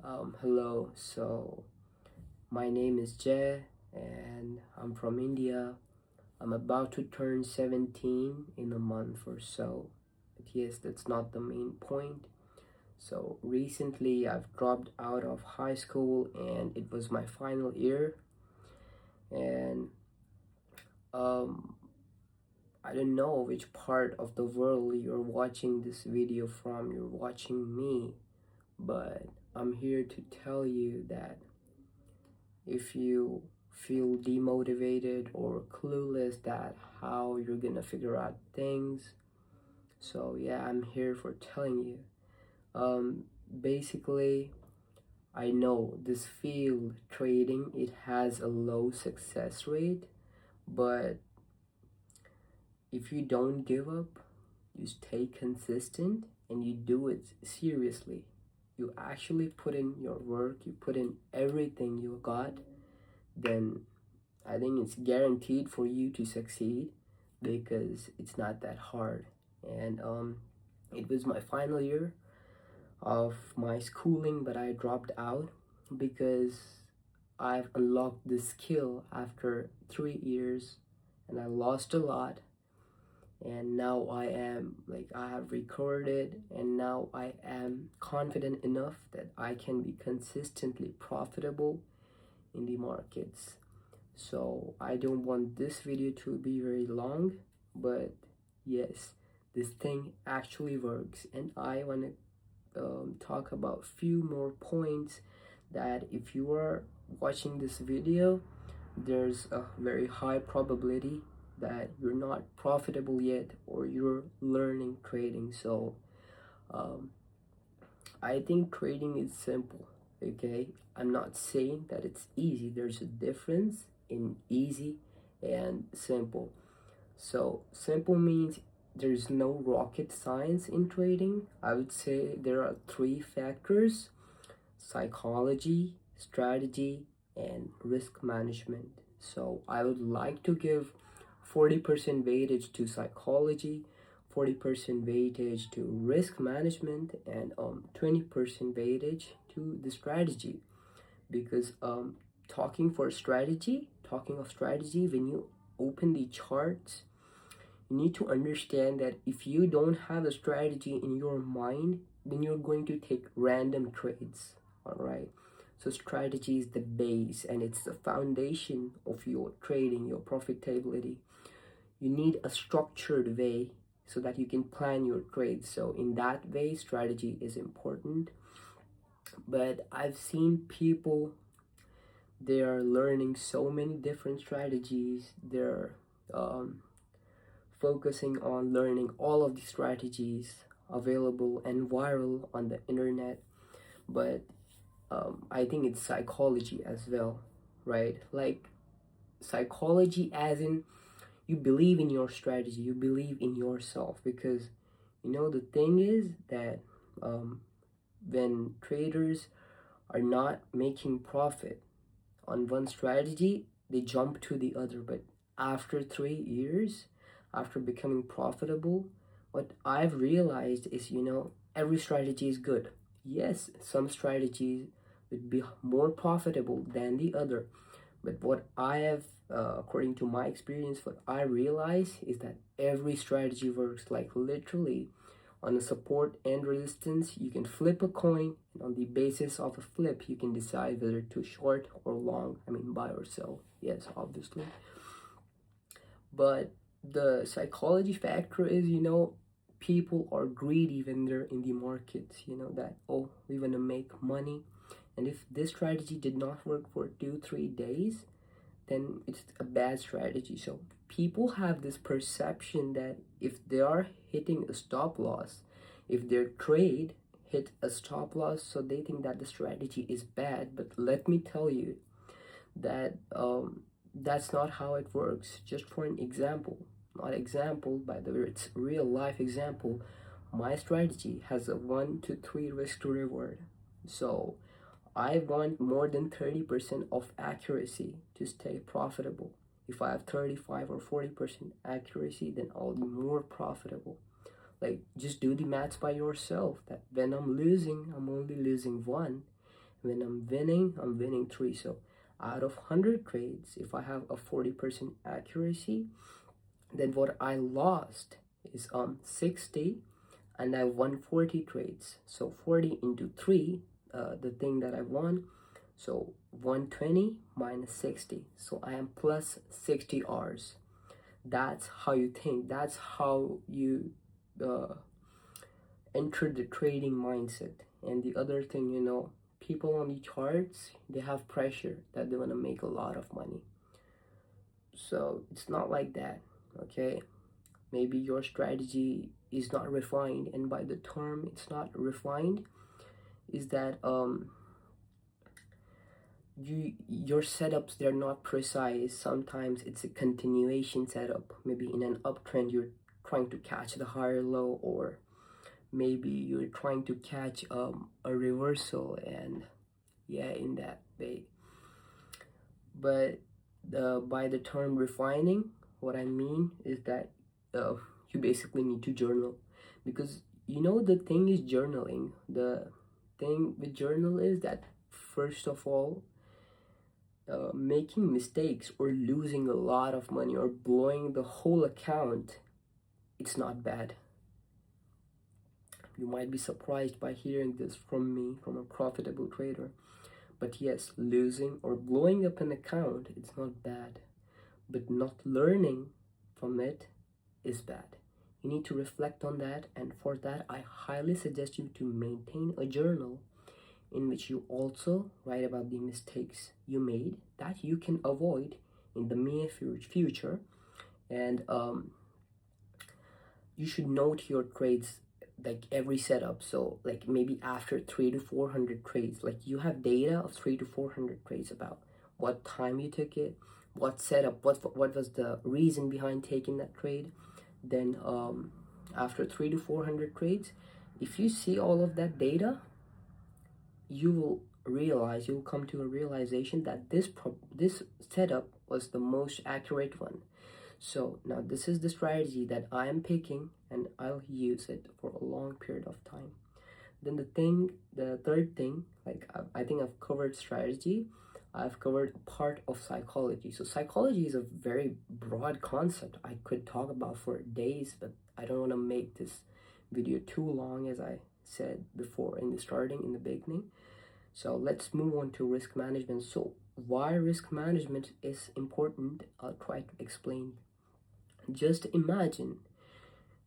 Hello. My name is Jay and I'm from India. I'm about to turn 17 in a month or so. But yes, that's not the main point. So, recently I've dropped out of high school and it was my final year. And um, I don't know which part of the world you're watching this video from. You're watching me, but I'm here to tell you that if you feel demotivated or clueless that how you're gonna figure out things, so yeah, I'm here for telling you. Basically, I know this field, trading, it has a low success rate, but if you don't give up, you stay consistent and you do it seriously, you actually put in your work, you put in everything you got, then I think it's guaranteed for you to succeed because it's not that hard. And it was my final year of my schooling, but I dropped out because I've unlocked this skill after 3 years and I lost a lot. And now I have recorded, and now I am confident enough that I can be consistently profitable in the markets. So I don't want this video to be very long, but yes, this thing actually works, and I want to talk about few more points that if you are watching this video, there's a very high probability that you're not profitable yet or you're learning trading. So um, I think trading is simple. Okay, I'm not saying that it's easy. There's a difference in easy and simple. So simple means there's no rocket science in trading. I would say there are three factors: psychology, strategy, and risk management. So I would like to give 40% weightage to psychology, 40% weightage to risk management, and 20% weightage to the strategy. Because talking of strategy, when you open the charts, you need to understand that if you don't have a strategy in your mind, then you're going to take random trades. All right. So strategy is the base and it's the foundation of your trading, your profitability. You need a structured way so that you can plan your trades. So in that way, strategy is important. But I've seen people, they are learning so many different strategies. They're focusing on learning all of the strategies available and viral on the internet. But I think it's psychology as well, right? Like psychology as in you believe in your strategy, you believe in yourself, because the thing is that when traders are not making profit on one strategy, they jump to the other. But after 3 years, after becoming profitable, what I've realized is, every strategy is good. Yes, some strategies would be more profitable than the other. But what I have, according to my experience, what I realize is that every strategy works. Like literally, on a support and resistance, you can flip a coin, and on the basis of a flip, you can decide whether to short or long. I mean, buy or sell. Yes, obviously. But the psychology factor is, people are greedy when they're in the markets. That, oh, we want to make money. And if this strategy did not work for 2-3 days, then it's a bad strategy. So people have this perception that if they are hitting a stop loss, if their trade hit a stop loss, so they think that the strategy is bad. But let me tell you that that's not how it works. Just for an example, not example, by the way, it's real life example. My strategy has a 1 to 3 risk to reward. So I want more than 30% of accuracy to stay profitable. If I have 35 or 40% accuracy, then I'll be more profitable. Like, just do the maths by yourself, that when I'm losing, I'm only losing one. When I'm winning 3. So out of 100 trades, if I have a 40% accuracy, then what I lost is 60, and I won 40 trades. So 40 into 3, the thing that I won, so 120 minus 60, so I am plus 60 hours. That's how you think. That's how you enter the trading mindset. And the other thing, people on the charts, they have pressure that they want to make a lot of money. So it's not like that, okay? Maybe your strategy is not refined, and by the term it's not refined is that your setups, they're not precise. Sometimes it's a continuation setup. Maybe in an uptrend you're trying to catch the higher low, or maybe you're trying to catch a reversal, and yeah, in that way. But by the term refining, what I mean is that you basically need to journal, because the thing is journaling. The thing with journal is that, first of all, making mistakes or losing a lot of money or blowing the whole account, it's not bad. You might be surprised by hearing this from me, from a profitable trader. But yes, losing or blowing up an account, it's not bad. But not learning from it is bad. You need to reflect on that, and for that, I highly suggest you to maintain a journal in which you also write about the mistakes you made that you can avoid in the near future. And you should note your trades, like every setup. So like maybe after 3 to 400 trades, like you have data of 3 to 400 trades about what time you took it, what setup, what was the reason behind taking that trade. Then after 3 to 400 trades, if you see all of that data, you'll come to a realization that this setup was the most accurate one. So now this is the strategy that I am picking, and I'll use it for a long period of time. Then the third thing, like I think I've covered strategy, I've covered part of psychology. So psychology is a very broad concept I could talk about for days, but I don't want to make this video too long, as I said before in the beginning. So let's move on to risk management. So why risk management is important, I'll try to explain. Just imagine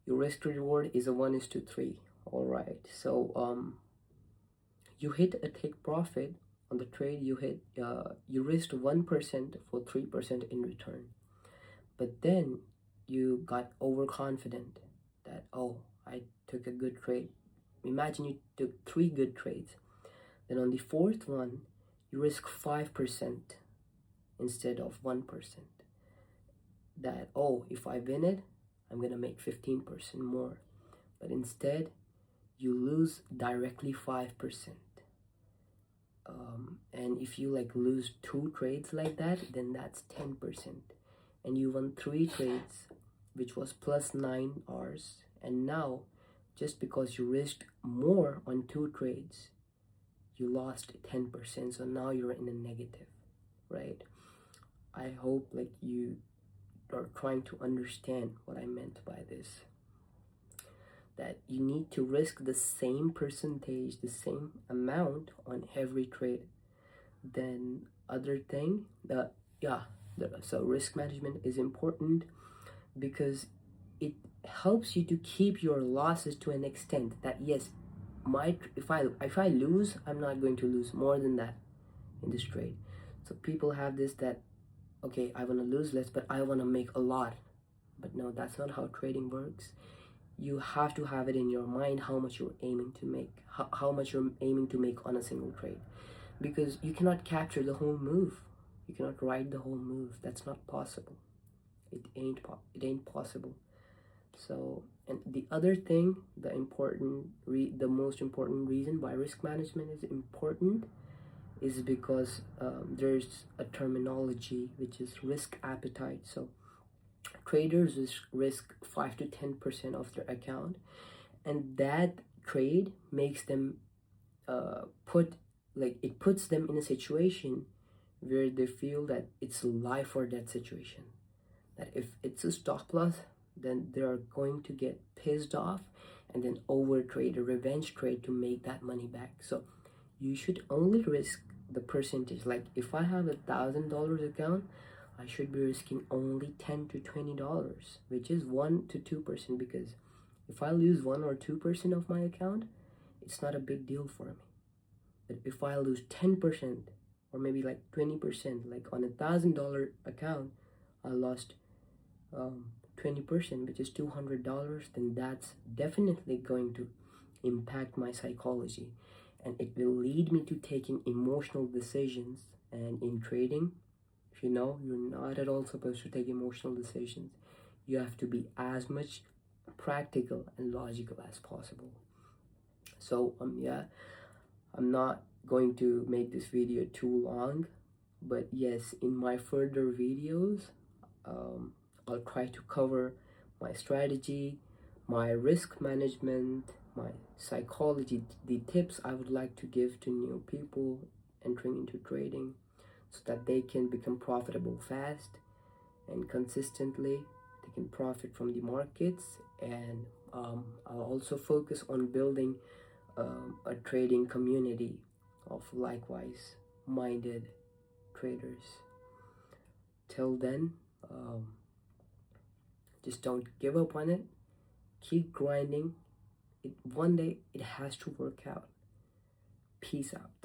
your risk to reward is a 1:3. All right, so you hit a take profit on the trade. You risked 1% for 3% in return, but then you got overconfident that, oh, I took a good trade. Imagine you took 3 good trades, then on the fourth one you risk 5% instead of 1%. That, oh, if I win it, I'm gonna make 15% more. But instead, you lose directly 5%. And if you lose 2 trades like that, then that's 10%. And you won 3 trades, which was plus 9 hours. And now, just because you risked more on 2 trades, you lost 10%. So now you're in a negative, right? I hope you are trying to understand what I meant by this. That you need to risk the same percentage, the same amount on every trade. Then other thing, so risk management is important because it helps you to keep your losses to an extent that, yes, if I lose, I'm not going to lose more than that in this trade. So people have this, that, okay, I want to lose less, but I want to make a lot. But no, that's not how trading works. You have to have it in your mind how much you're aiming to make, how much you're aiming to make on a single trade. Because you cannot capture the whole move. You cannot ride the whole move. That's not possible. It ain't possible. So, and the other thing, the most important reason why risk management is important is because there's a terminology which is risk appetite. So traders risk 5 to 10% of their account, and that trade makes them put like it puts them in a situation where they feel that it's life or death situation, that if it's a stop loss, then they are going to get pissed off and then over trade a revenge trade to make that money back. So you should only risk the percentage. Like if I have $1,000 account, I should be risking only $10 to $20, which is 1 to 2%, because if I lose 1 or 2% of my account, it's not a big deal for me. But if I lose 10% or maybe like 20%, like on $1,000 account, I lost 20%, which is $200, then that's definitely going to impact my psychology, and it will lead me to taking emotional decisions. And in trading, if you know, you're not at all supposed to take emotional decisions. You have to be as much practical and logical as possible. So yeah, I'm not going to make this video too long, but yes, in my further videos, um, I'll try to cover my strategy, my risk management, my psychology, the tips I would like to give to new people entering into trading, so that they can become profitable fast and consistently. They can profit from the markets. And I'll also focus on building a trading community of likewise minded traders. Till then, just don't give up on it. Keep grinding. One day it has to work out. Peace out.